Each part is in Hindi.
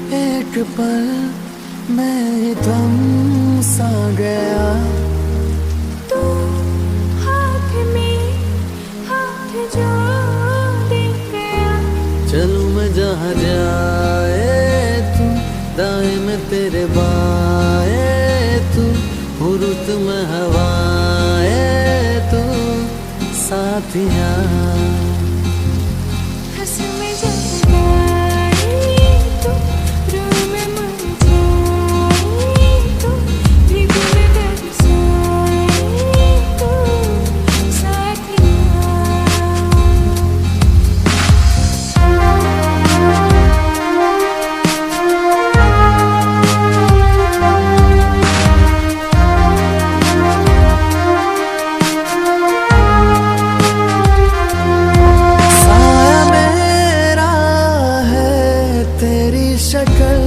एक पल मैं थम सा गया। तू हाथ में हाथ जो दे गया। चलूं मैं जहाँ जाए तू, दाएं में तेरे बाएं तू, हो रुत में हवाएं तू, साथिया। हंस में जब आए तू, रूह में मर जाए तू, भीग में बरसाए तू, साथिया। साया मेरा है तेरी शक्ल,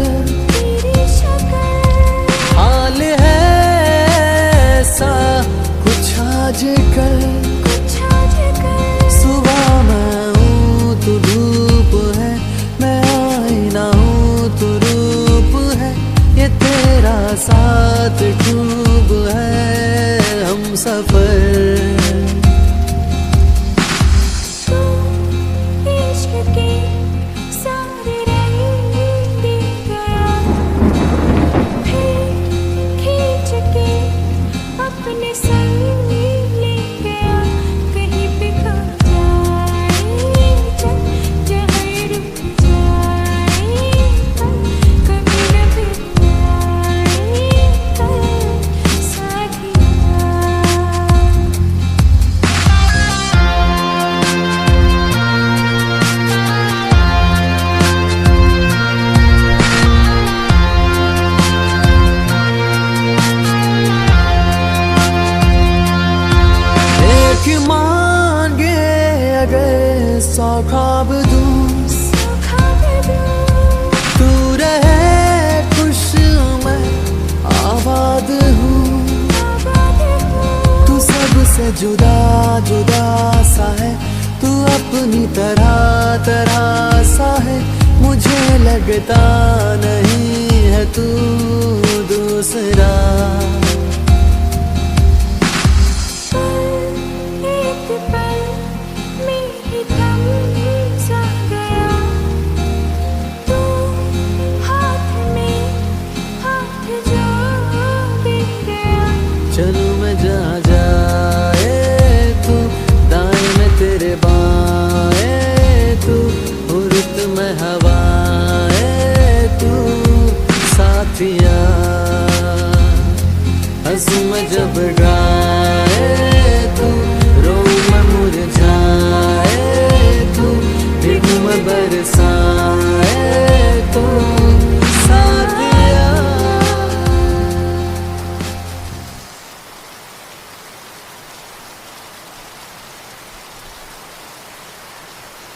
तेरी शक्ल हाल है ऐसा कुछ आजकल। कुछ आजकल। सुबह मैं हूँ तू धूप है, मैं आईना हूँ तू रूप है, ये तेरा साथ खूब है हम सफर। तू इश्क के सारे रंग दे गया। फिर खींच के अपने संग ले गया। कहीं पे खो जाए चल, जहाँ रुक जाए कल, कभी न फिर आए कल, साथिया। एक मांगे अगर 100 ख्वाब दूँ, तू रहे खुश मैं आबाद हूँ। तू सबसे जुदा जुदा सा है, तू अपनी तरह तरह सा है, मुझे लगता नहीं है तू दूसरा। एक पल में ही थम सा गया। तू हाथ में हाथ जो दे गया। चलूं मैं जहाँ जाए तू, दाएं में तेरे बाएं तू, हो रुत में हवाएं तू, साथिया। हंसूं मैं जब गाए